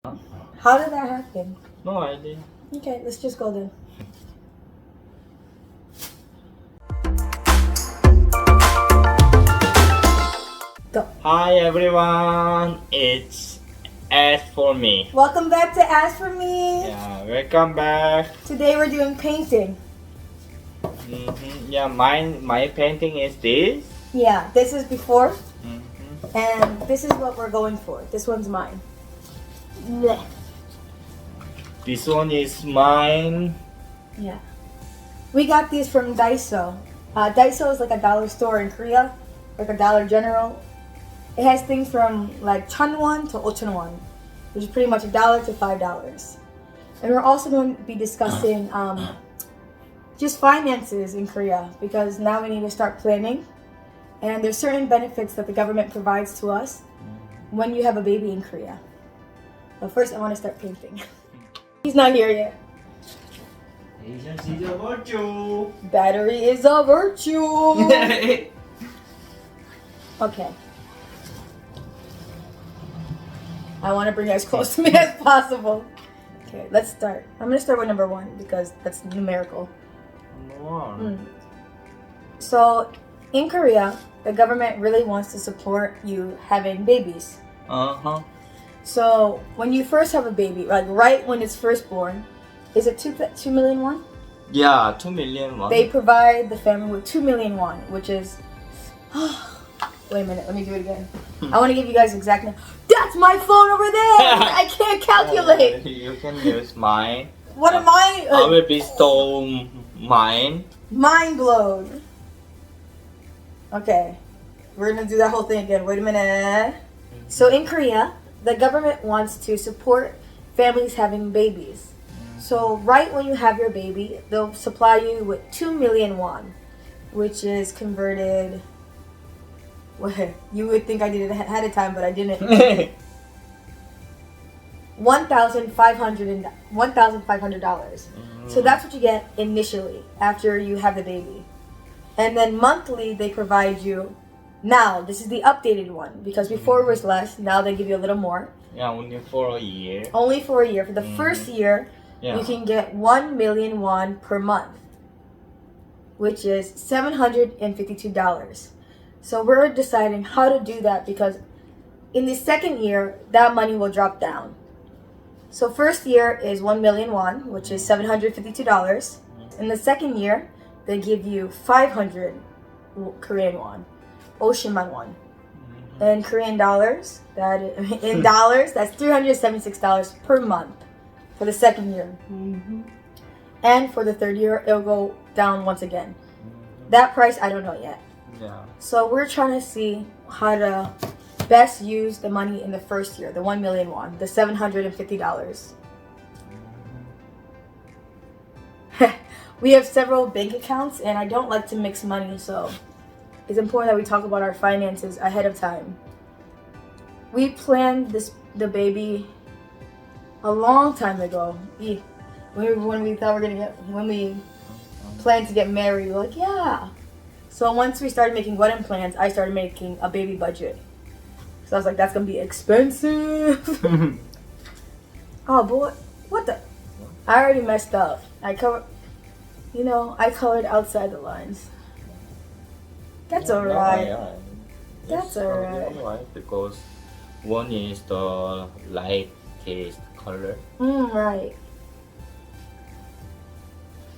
How did that happen? No idea. Okay, let's just go then. Go. Hi everyone, it's As for me. Welcome back to Ask For Me. Yeah, welcome back. Today we're doing painting. Yeah, my painting is this. Yeah, this is before, Mm-hmm. and this is what we're going for. This one's mine. Blech. This one is mine. Yeah. We got these from Daiso. Daiso is like a dollar store in Korea, like a Dollar General. It has things from like 1,000won to 5,000won, which is pretty much $1 to $5. And we're also going to be discussing just finances in Korea, because now we need to start planning. And there's certain benefits that the government provides to us when you have a baby in Korea. But first, I want to start painting. He's not here yet. Patience is a virtue. Battery is a virtue. Okay. I want to bring you as close to me as possible. Okay, let's start. I'm going to start with number 1 because that's numerical. So, in Korea, the government really wants to support you having babies. Uh-huh. So, when you first have a baby, like right when it's first born, is it 2 million won? Yeah, 2 million won. They provide the family with 2 million won, which is... Wait a minute, let me do it again. I want to give you guys exact... That's my phone over there! I can't calculate! You can use mine. What am I? I will bestow mine. Mind blown. Okay, we're gonna do that whole thing again. Wait a minute. So in Korea, the government wants to support families having babies. So right when you have your baby, they'll supply you with 2 million won, which is converted... Well, you would think I did it ahead of time, but I didn't. $1,500. So that's what you get initially after you have the baby. And then monthly they provide you. Now this is the updated one, because before it was less. Now they give you a little more. Yeah, only for a year. Only for a year. For the first year, you can get 1 million won per month, which is $752. So we're deciding how to do that, because in the second year, that money will drop down. So first year is 1 million won, which is $752. In the second year, they give you 500 Korean won, 50만 won. In Korean dollars, that's $376 per month for the second year. And for the third year, it'll go down once again. That price, I don't know yet. Yeah. So we're trying to see how to best use the money in the first year, the 1 million won, the $750. We have several bank accounts, and I don't like to mix money, so it's important that we talk about our finances ahead of time. We planned the baby a long time ago. When we planned to get married, we were like, yeah. So once we started making wedding plans, I started making a baby budget. So I was like, that's gonna be expensive. Oh boy, what the? I already messed up. I colored outside the lines. That's alright. That's alright. Because one is the lightest color. Right.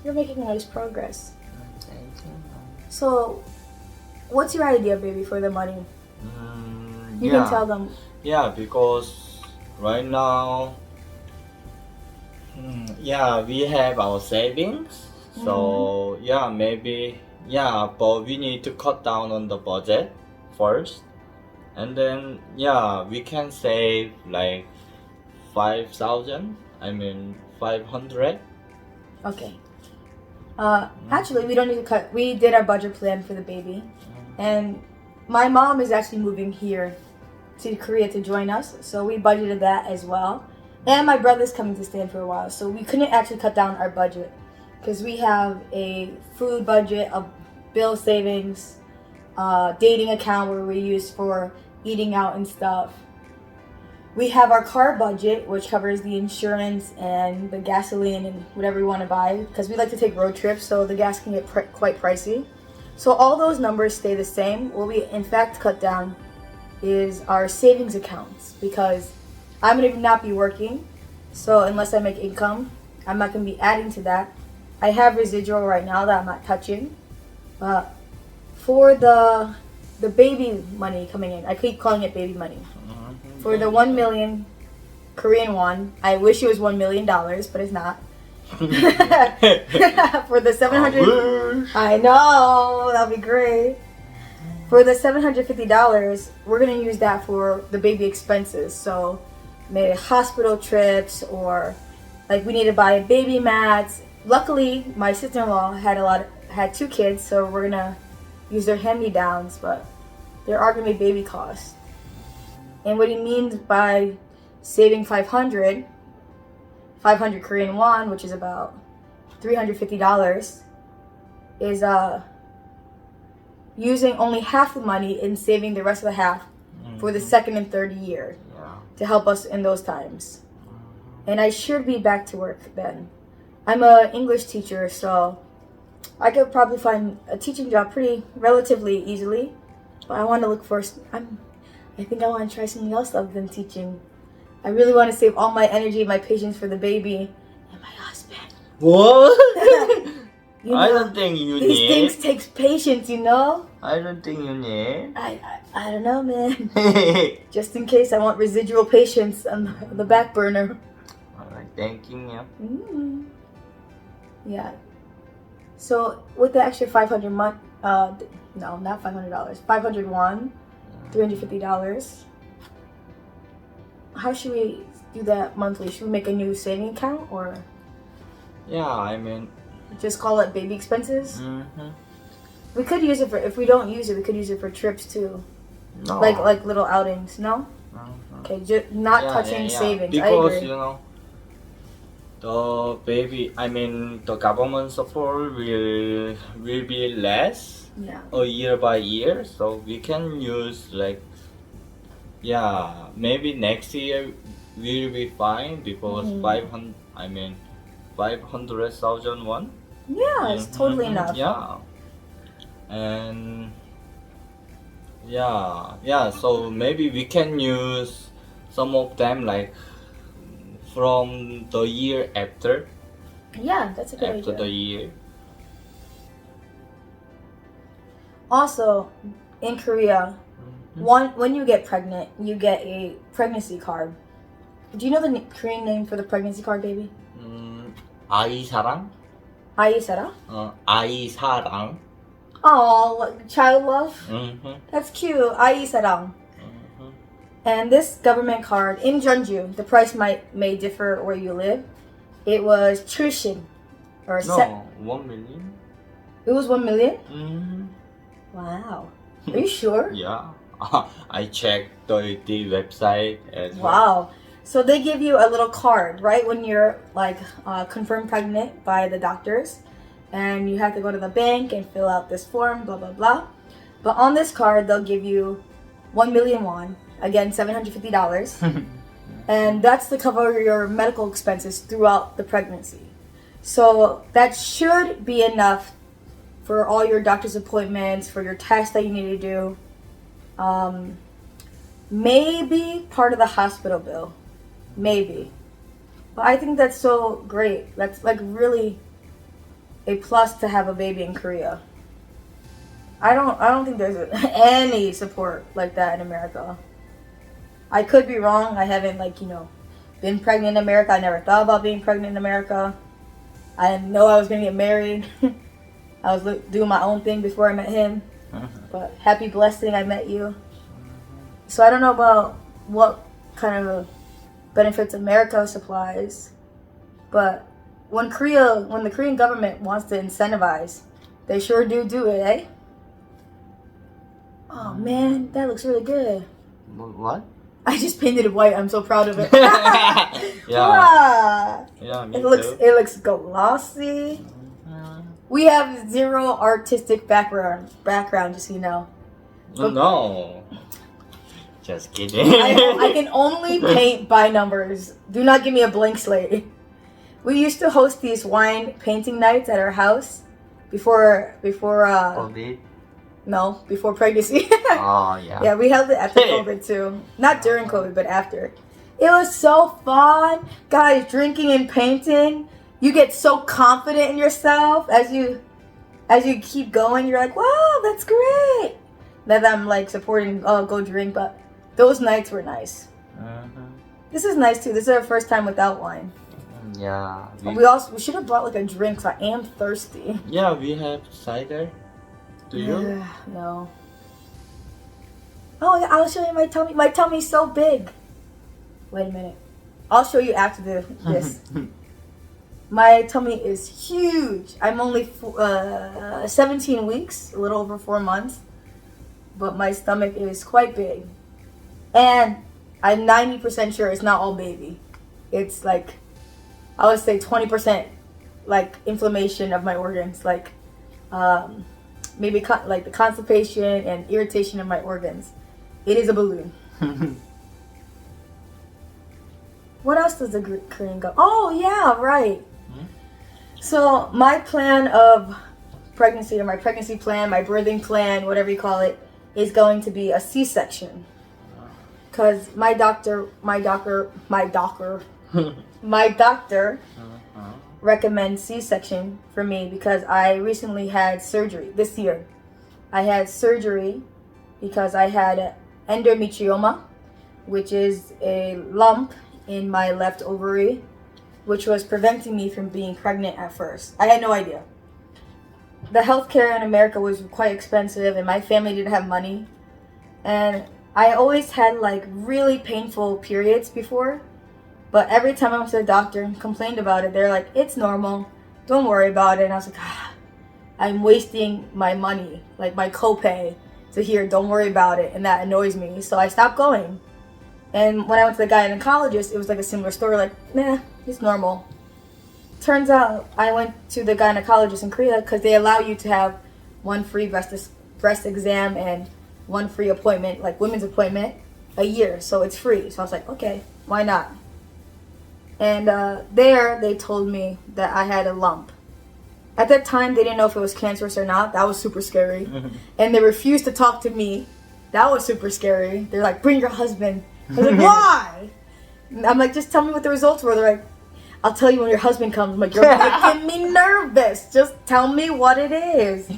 You're making nice progress. So, what's your idea, baby, for the money? You can tell them. Yeah, because right now, we have our savings. So, but we need to cut down on the budget first. And then, we can save like 5,000. 500. Okay. Actually, we don't need to cut. We did our budget plan for the baby. And my mom is actually moving here to Korea to join us. So we budgeted that as well. And my brother's coming to stay for a while. So we couldn't actually cut down our budget, because we have a food budget, a bill savings, dating account where we use for eating out and stuff. We have our car budget, which covers the insurance and the gasoline and whatever we want to buy, because we like to take road trips, so the gas can get quite pricey. So all those numbers stay the same. What we in fact cut down is our savings accounts, because I'm going to not be working, so unless I make income, I'm not going to be adding to that. I have residual right now that I'm not touching. For the baby money coming in, I keep calling it baby money. For the 1 million Korean won, I wish it was $1 million, but it's not. For the 700, I know, that'll be great. For the $750, we're gonna use that for the baby expenses. So maybe hospital trips, or like we need to buy baby mats. Luckily, my sister-in-law had 2 kids, so we're gonna use their hand-me-downs, but there are gonna be baby costs. And what he means by saving 500 Korean won, which is about $350, is using only half the money and saving the rest of the half for the second and third year to help us in those times. And I should be back to work then. I'm an English teacher, so I could probably find a teaching job relatively easily. But I want to look for. I think I want to try something else other than teaching. I really want to save all my energy, my patience for the baby and my husband. What? You know, I don't think you these need. things takes patience, you know. I don't think you need. I don't know, man. Just in case, I want residual patience on the back burner. Alright, thank you. Yeah. So with the extra 500 no, not $500. 500 won, $350. How should we do that monthly? Should we make a new saving account, or Yeah, I mean. just call it baby expenses? We could use it for, if we don't use it, we could use it for trips too. No. Like little outings, no? Okay, not touching savings. Because, I agree. you know, the government support will be less year by year, so we can use maybe next year will be fine, because 500,000 won. Yeah, it's totally enough. Yeah. And so maybe we can use some of them from the year after. Yeah, that's a good After idea. the year. Also, in Korea, when you get pregnant, you get a pregnancy card. Do you know the Korean name for the pregnancy card, baby? 아이사랑? 아이사랑? 아이사랑. Oh, like child love? That's cute. 아이사랑. And this government card in Jeonju, the price may differ where you live. It was 7 or 1 million. It was 1 million? Wow. Are you sure? Yeah. I checked the website as well. Wow. So they give you a little card, right, when you're confirmed pregnant by the doctors, and you have to go to the bank and fill out this form, blah blah blah. But on this card, they'll give you 1 million won, again $750, and that's to cover your medical expenses throughout the pregnancy. So that should be enough for all your doctor's appointments, for your tests that you need to do. Maybe part of the hospital bill. Maybe. But I think that's so great. That's really a plus to have a baby in Korea. I don't think there's any support like that in America. I could be wrong. I haven't been pregnant in America. I never thought about being pregnant in America. I didn't know I was gonna get married. I was doing my own thing before I met him. But happy blessing, I met you. So I don't know about what kind of benefits America supplies, but when the Korean government wants to incentivize, they sure do it, eh? Oh man, that looks really good. What? I just painted it white. I'm so proud of it. Yeah, me it looks too. it looks glossy. We have zero artistic background, just so you know. No. Just kidding. I can only paint by numbers. Do not give me a blank slate. We used to host these wine painting nights at our house before COVID? no, before pregnancy. Oh, yeah. Yeah, we held it after COVID too. Not during COVID, but after. It was so fun. Guys, drinking and painting. You get so confident in yourself as you keep going. You're like, wow, that's great. That I'm like supporting, oh, go drink, but those nights were nice. This is nice too. This is our first time without wine. Yeah. We should have brought like a drink, so I am thirsty. Yeah, we have cider. Do you? No. Oh, I'll show you my tummy. My tummy's so big. Wait a minute. I'll show you after this. My tummy is huge. I'm only 17 weeks, a little over 4 months, but my stomach is quite big. And I'm 90% sure it's not all baby. It's like, I would say 20% like inflammation of my organs, like maybe like the constipation and irritation of my organs. It is a balloon. What else does the Korean go? Oh yeah, right. So my plan of pregnancy, or my pregnancy plan, my birthing plan, whatever you call it, is going to be a C-section. Cause my doctor recommends C-section for me because I recently had surgery this year. I had surgery because I had endometrioma, which is a lump in my left ovary, which was preventing me from being pregnant at first. I had no idea. The healthcare in America was quite expensive and my family didn't have money. And I always had like really painful periods before, but every time I went to the doctor and complained about it, they're like, it's normal, don't worry about it. And I was like, I'm wasting my money, like my copay, to hear don't worry about it, and that annoys me. So I stopped going. And when I went to the gynecologist, it was like a similar story, like, nah, it's normal. Turns out I went to the gynecologist in Korea because they allow you to have one free breast exam and one free appointment, like women's appointment, a year. So it's free. So I was like, okay, why not? And there they told me that I had a lump. At that time, they didn't know if it was cancerous or not. That was super scary. And they refused to talk to me. That was super scary. They're like, bring your husband. I was like, why? I'm like, just tell me what the results were. They're like, I'll tell you when your husband comes. I'm like, you're making me nervous. Just tell me what it is.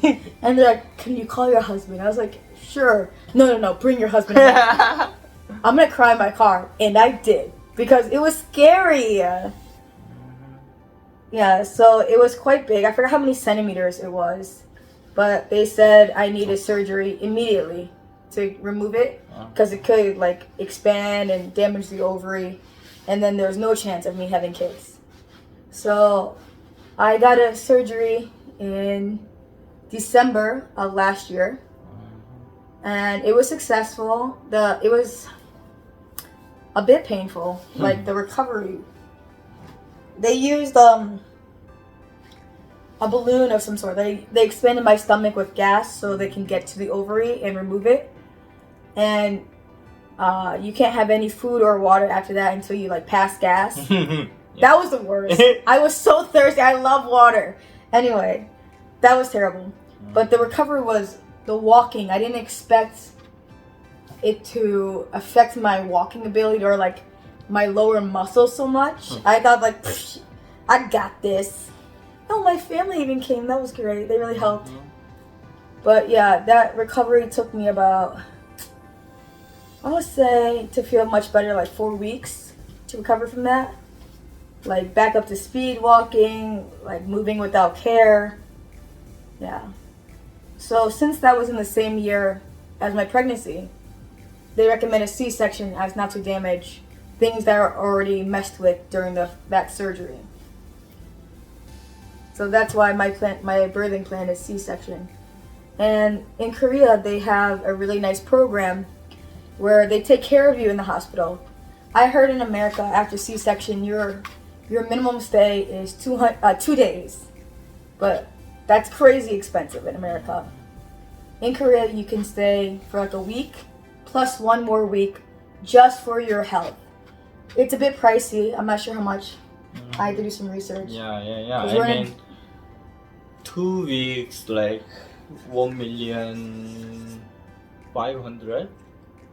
And they're like, can you call your husband? I was like, sure. No, bring your husband. I'm going to cry in my car. And I did. Because it was scary. Yeah, so it was quite big. I forgot how many centimeters it was. But they said I needed surgery immediately to remove it. Because it could like expand and damage the ovary. And then there's no chance of me having kids. So I got a surgery in December of last year. And it was successful. It was a bit painful, like the recovery. They used a balloon of some sort. They expanded my stomach with gas so they can get to the ovary and remove it. And you can't have any food or water after that until you like pass gas. That was the worst. I was so thirsty. I love water. Anyway, that was terrible. But the recovery was the walking. I didn't expect it to affect my walking ability or like my lower muscles so much. I thought like, I got this. No, my family even came. That was great. They really helped. But yeah, that recovery took me about, I would say, to feel much better, like 4 weeks to recover from that. Like back up to speed walking, like moving without care. Yeah. So since that was in the same year as my pregnancy, they recommend a C-section as not to damage things that are already messed with during that surgery. So that's why my birthing plan is C-section. And in Korea, they have a really nice program where they take care of you in the hospital. I heard in America, after C-section, your minimum stay is 2 days. But that's crazy expensive in America. In Korea, you can stay for like a week plus 1 more week just for your health. It's a bit pricey. I'm not sure how much. I had to do some research. Yeah. 'Cause I we're in- mean, 2 weeks like 1,500,000.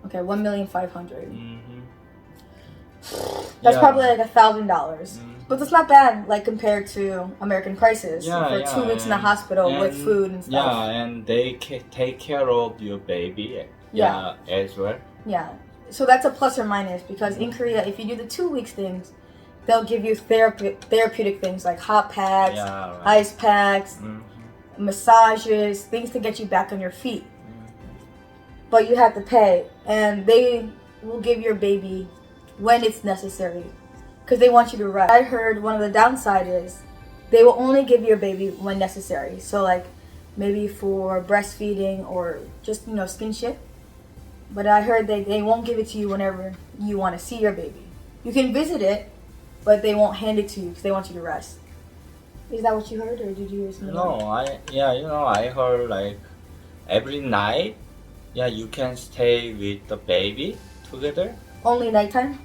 Okay, 1,500,000. Mm-hmm. That's Yeah. probably like $1,000. Mhm. But that's not bad, like compared to American prices Yeah, for 2 weeks in the and- hospital with food and stuff. Yeah, and they take care of your baby. Yeah. As well. Yeah. So that's a plus or minus because in Korea, if you do the 2 weeks things, they'll give you therapeutic things like hot packs, Yeah, right. ice packs, massages, things to get you back on your feet. But you have to pay, and they will give your baby when it's necessary because they want you to rest. I heard one of the downside is they will only give your baby when necessary. So like maybe for breastfeeding or just skinship. But I heard they won't give it to you whenever you want to see your baby. You can visit it, but they won't hand it to you because they want you to rest. Is that what you heard, or did you hear something? No, I heard like every night, you can stay with the baby together. Only nighttime?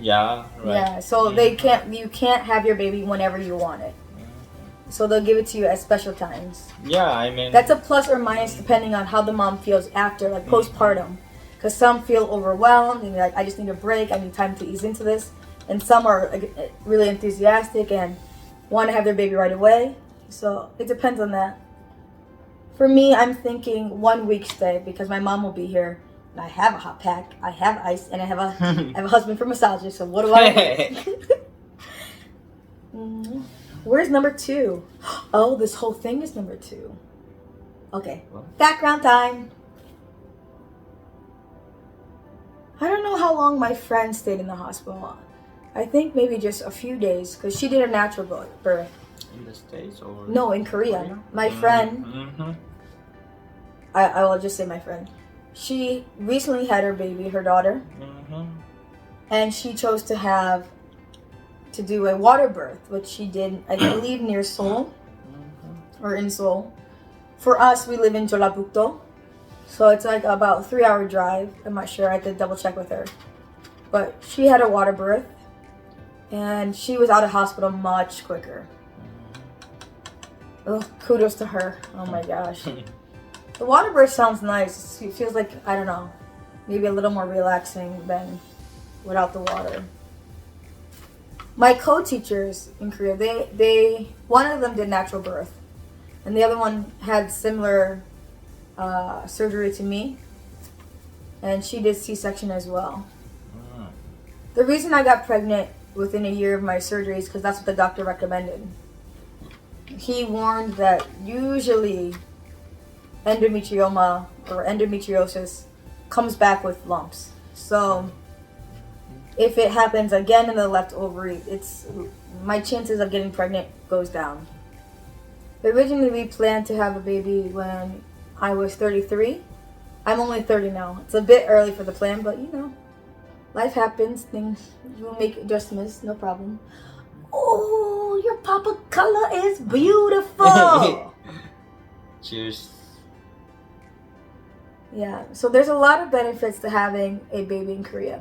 Yeah, right. Yeah, so you can't have your baby whenever you want it. So they'll give it to you at special times. Yeah, I mean That's a plus or minus depending on how the mom feels after, like postpartum. Because some feel overwhelmed and they're like, I just need a break, I need time to ease into this. And some are like, really enthusiastic and want to have their baby right away. So it depends on that. For me, I'm thinking 1 week stay because my mom will be here. And I have a hot pack, I have ice, and I have a husband for massages. So what do I want? Where's number 2? Oh, this whole thing is number 2. Okay, background time. I don't know how long my friend stayed in the hospital. I think maybe just a few days because she did a natural birth. in the States or No, in Korea. My friend, I will just say my friend. She recently had her baby, her daughter, and she chose to do a water birth, which she did, I believe, near Seoul or in Seoul. For us, we live in Jeollabuk-do, so it's like about a 3-hour drive. I'm not sure. I have to double check with her. But she had a water birth, and she was out of hospital much quicker. Oh, kudos to her. Oh my gosh. The water birth sounds nice. It feels like, I don't know, maybe a little more relaxing than without the water. My co-teachers in Korea, they one of them did natural birth, and the other one had similar surgery to me, and she did C-section as well. The reason I got pregnant within a year of my surgery is because that's what the doctor recommended. He warned that usually endometrioma or endometriosis comes back with lumps. So if it happens again in the left ovary, my chances of getting pregnant goes down. Originally, we planned to have a baby when I was 33. I'm only 30 now. It's a bit early for the plan, but life happens. Things, you'll make adjustments, no problem. Oh, your papa color is beautiful. Cheers. Yeah, so there's a lot of benefits to having a baby in Korea.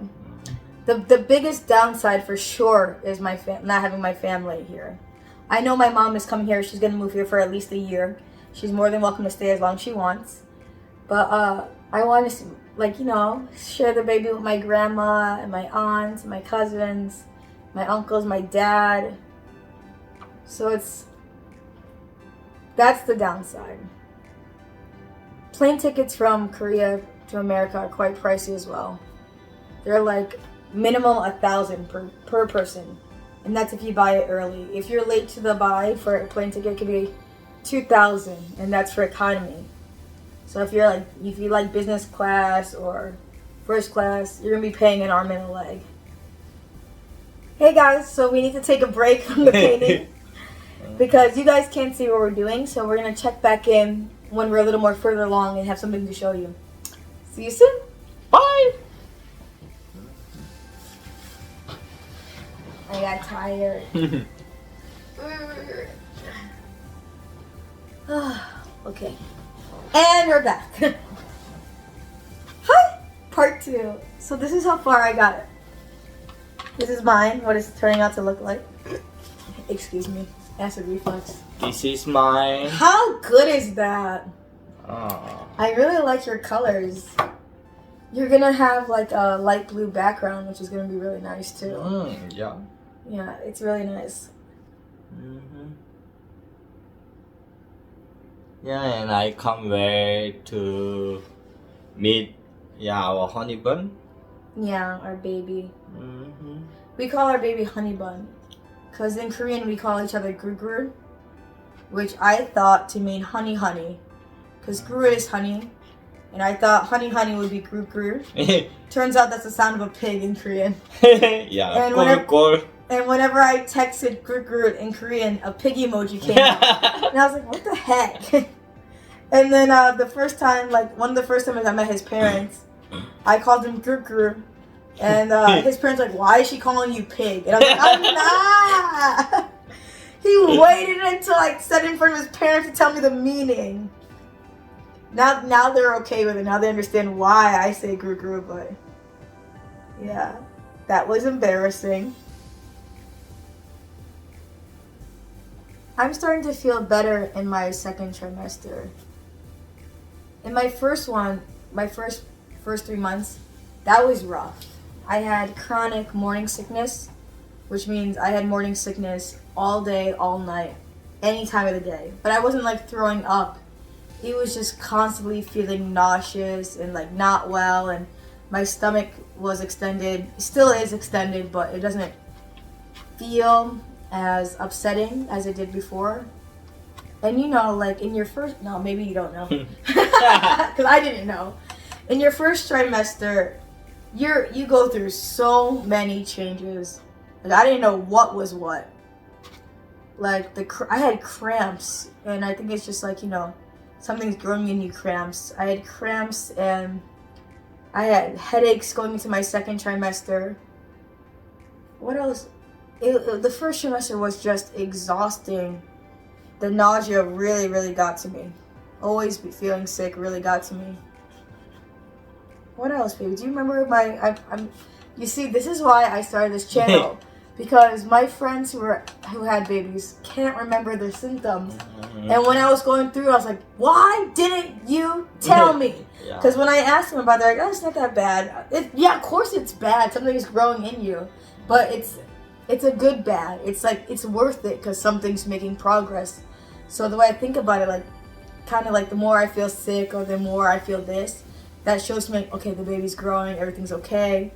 The biggest downside for sure is not having my family here. I know my mom is coming here. She's going to move here for at least a year. She's more than welcome to stay as long as she wants. But I want to, share the baby with my grandma and my aunts, my cousins, my uncles, my dad. So that's the downside. Plane tickets from Korea to America are quite pricey as well. They're like minimum 1,000 per person, and that's if you buy it early. If you're late to the buy for a plane ticket, it could be 2,000, and that's for economy. So if you like business class or first class, you're gonna be paying an arm and a leg. Hey guys, so we need to take a break from the painting because you guys can't see what we're doing. So we're gonna check back in when we're a little more further along and have something to show you. See you soon. Bye. I got tired. Okay. And we're back. too. So this is how far I got it. This is mine, what it's turning out to look like. Excuse me, acid reflux. This is mine. How good is that? Oh. I really like your colors. You're gonna have like a light blue background, which is gonna be really nice too. Yeah. Yeah, it's really nice. Yeah, and I can't wait to meet our honey bun. Yeah, our baby. We call our baby honey bun, cause in Korean we call each other grugru, which I thought to mean honey honey, cause gru is honey, and I thought honey honey would be grugru. Turns out that's the sound of a pig in Korean. Yeah, And whenever I texted grugru in Korean, a pig emoji came up, and I was like, what the heck? And then the first time, like one of the first times I met his parents, I called him grugru. And his parents were like, why is she calling you pig? And I was like, I'm not. He waited until I said it in front of his parents to tell me the meaning. Now they're okay with it. Now they understand why I say gru, but yeah, that was embarrassing. I'm starting to feel better in my second trimester. In my first one, my first 3 months, that was rough. I had chronic morning sickness, which means I had morning sickness all day, all night, any time of the day. But I wasn't like throwing up. It was just constantly feeling nauseous and like not well, and my stomach was extended, still is extended, but it doesn't feel as upsetting as it did before. And you know, like in your first, no, maybe you don't know, because I didn't know. In your first trimester, you go through so many changes. Like I didn't know what was what. Like I had cramps, and I think it's just like, you know, something's growing in you, cramps. I had cramps and I had headaches going into my second trimester. What else? The first trimester was just exhausting. The nausea really, really got to me. Always feeling sick really got to me. What else, baby? Do you remember you see, this is why I started this channel. Because my friends who had babies can't remember their symptoms. And when I was going through, I was like, why didn't you tell me? Because when I asked them about it, they're like, oh, it's not that bad. Yeah, of course it's bad. Something's growing in you. But it's a good bad. It's like, it's worth it because something's making progress. So the way I think about it, like, kind of like the more I feel sick or the more I feel this, that shows me, okay, the baby's growing, everything's okay.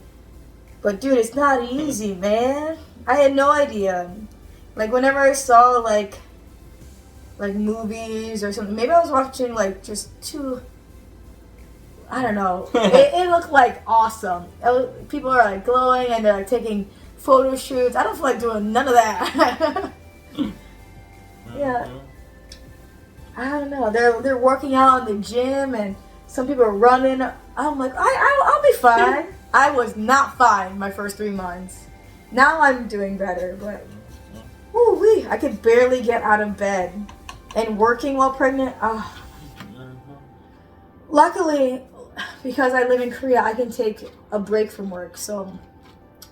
But dude, it's not easy, man. I had no idea. Like whenever I saw like movies or something, maybe I was watching like just I don't know. It looked like awesome. People are like glowing and they're like taking photo shoots. I don't feel like doing none of that. Yeah. I don't know. They're working out in the gym and some people are running. I'm like, I'll be fine. I was not fine my first 3 months. Now I'm doing better, but woo-wee, I could barely get out of bed. And working while pregnant, luckily, because I live in Korea, I can take a break from work. So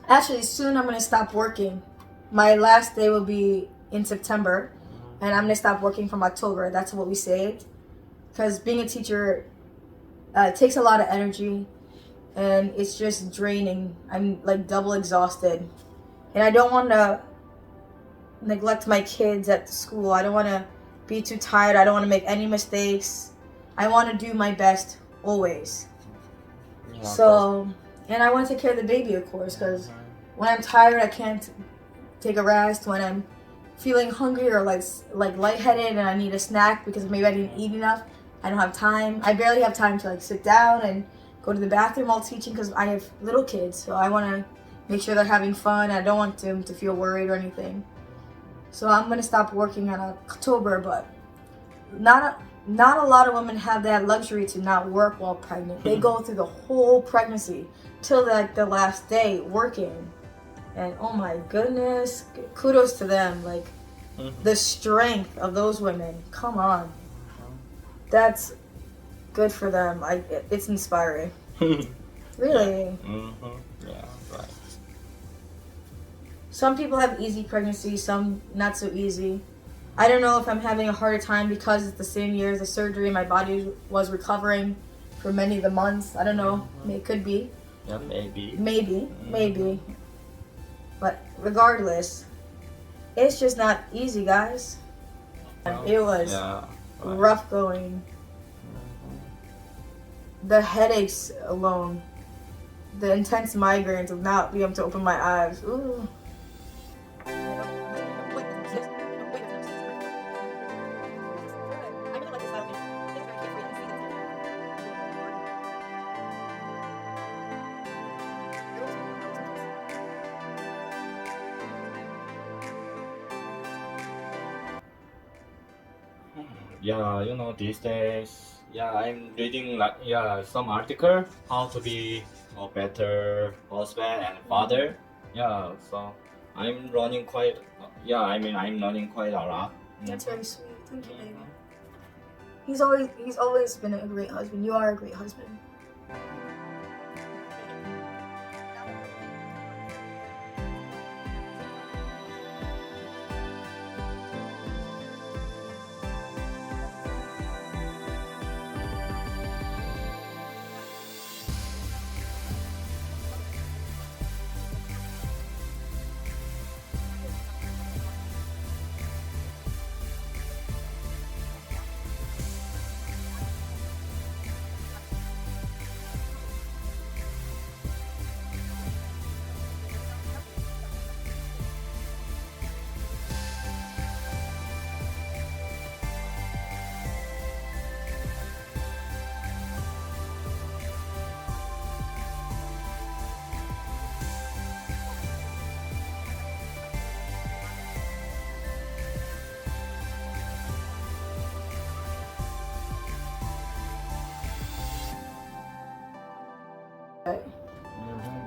actually, soon I'm going to stop working. My last day will be in September, and I'm going to stop working from October. That's what we saved. Because being a teacher takes a lot of energy. And it's just draining. I'm like double exhausted. And I don't want to neglect my kids at school. I don't want to be too tired. I don't want to make any mistakes. I want to do my best always. Yeah, so, and I want to take care of the baby, of course, because when I'm tired, I can't take a rest. When I'm feeling hungry or like lightheaded and I need a snack because maybe I didn't eat enough, I don't have time. I barely have time to like sit down and go to the bathroom while teaching because I have little kids, so I want to make sure they're having fun. I don't want them to feel worried or anything. So I'm going to stop working in October, but not a lot of women have that luxury to not work while pregnant. They go through the whole pregnancy till like the last day working. And oh my goodness, kudos to them. Like the strength of those women. Come on. That's good for them. It's inspiring. Really? Yeah, right. Some people have easy pregnancy, some not so easy. I don't know if I'm having a harder time because it's the same year as the surgery and my body was recovering for many of the months. I don't know. It could be. Yeah, maybe. Maybe. But regardless, it's just not easy, guys. It was Yeah, right. rough going. The headaches alone, the intense migraines of not being able to open my eyes. Ooh. Yeah, these days, yeah, I'm reading like some article how to be a better husband and father. Yeah, so I'm learning quite. Yeah, I'm learning quite a lot. That's very sweet. Thank you, baby. He's always been a great husband. You are a great husband.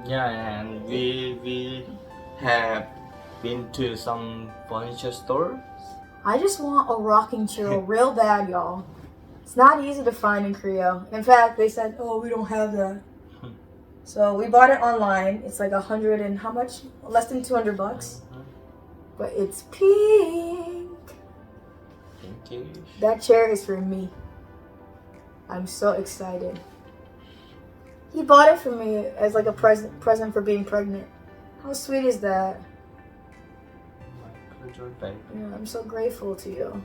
Yeah, and we have been to some furniture store. I just want a rocking chair real bad, y'all. It's not easy to find in Korea. In fact, they said, "Oh, we don't have that." So we bought it online. It's like 100 and how much? Less than $200. But it's pink. Pinkish. That chair is for me. I'm so excited. He bought it for me as like a present for being pregnant. How sweet is that? My pleasure, baby. Yeah, I'm so grateful to you.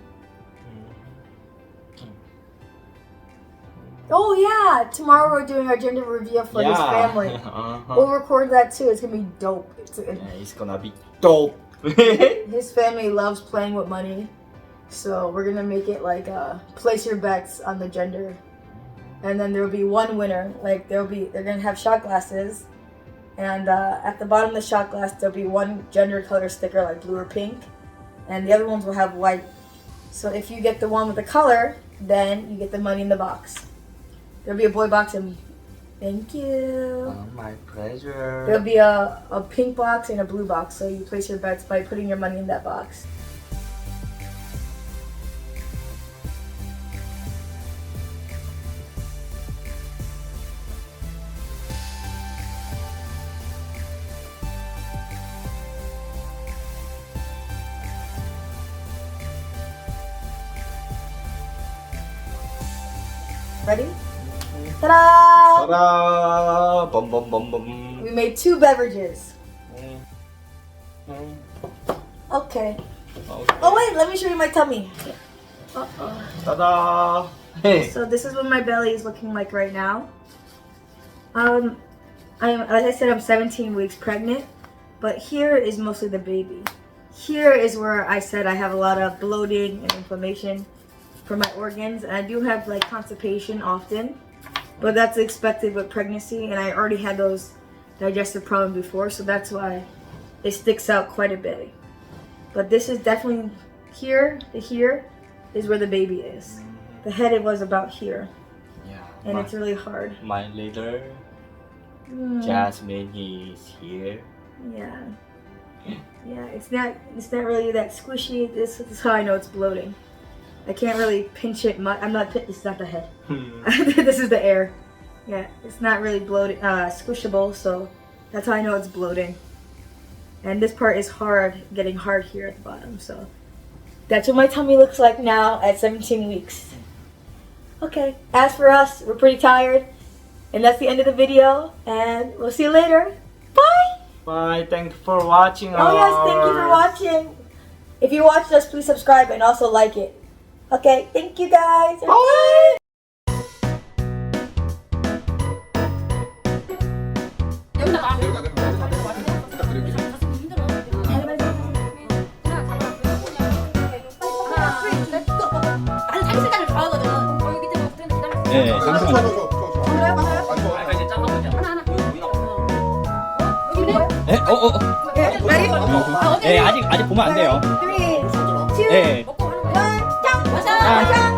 Oh yeah, tomorrow we're doing our gender reveal for this family. We'll record that too. It's gonna be dope. It's gonna be dope. His family loves playing with money, so we're gonna make it like place your bets on the gender, and then there'll be one winner. Like they're gonna have shot glasses, and at the bottom of the shot glass there'll be one gender color sticker like blue or pink, and the other ones will have white. So if you get the one with the color, then you get the money in the box. There'll be a boy box and thank you. Oh, my pleasure. There'll be a pink box and a blue box, so you place your bets by putting your money in that box. Ready? Ta-da! Ta-da! Bum bum bum bum. We made 2 beverages. Okay. Oh wait, let me show you my tummy. Ta-da! Hey. So this is what my belly is looking like right now. Like I said, I'm 17 weeks pregnant, but here is mostly the baby. Here is where I said I have a lot of bloating and inflammation for my organs, and I do have like constipation often, but that's expected with pregnancy, and I already had those digestive problems before, so that's why it sticks out quite a bit. But this is definitely here. The here is where the baby is. The head it was about here, Yeah. and it's really hard. My leader, Jasmine, he's here. Yeah. Yeah, it's not really that squishy. This is how I know it's bloating. I can't really pinch it much. This is not the head. This is the air. Yeah, it's not really bloated, squishable, so that's how I know it's bloating. And this part is hard, getting hard here at the bottom, so that's what my tummy looks like now at 17 weeks. Okay, as for us, we're pretty tired, and that's the end of the video, and we'll see you later. Bye! Bye. Thank you for watching. Oh yes, thank you for watching. If you watched us, please subscribe and also like it. Okay, thank you guys. Bye! 네, 잠시만요. 네, 네, 아직 보면 안 돼요. 3, 2, 네. 1, 짱!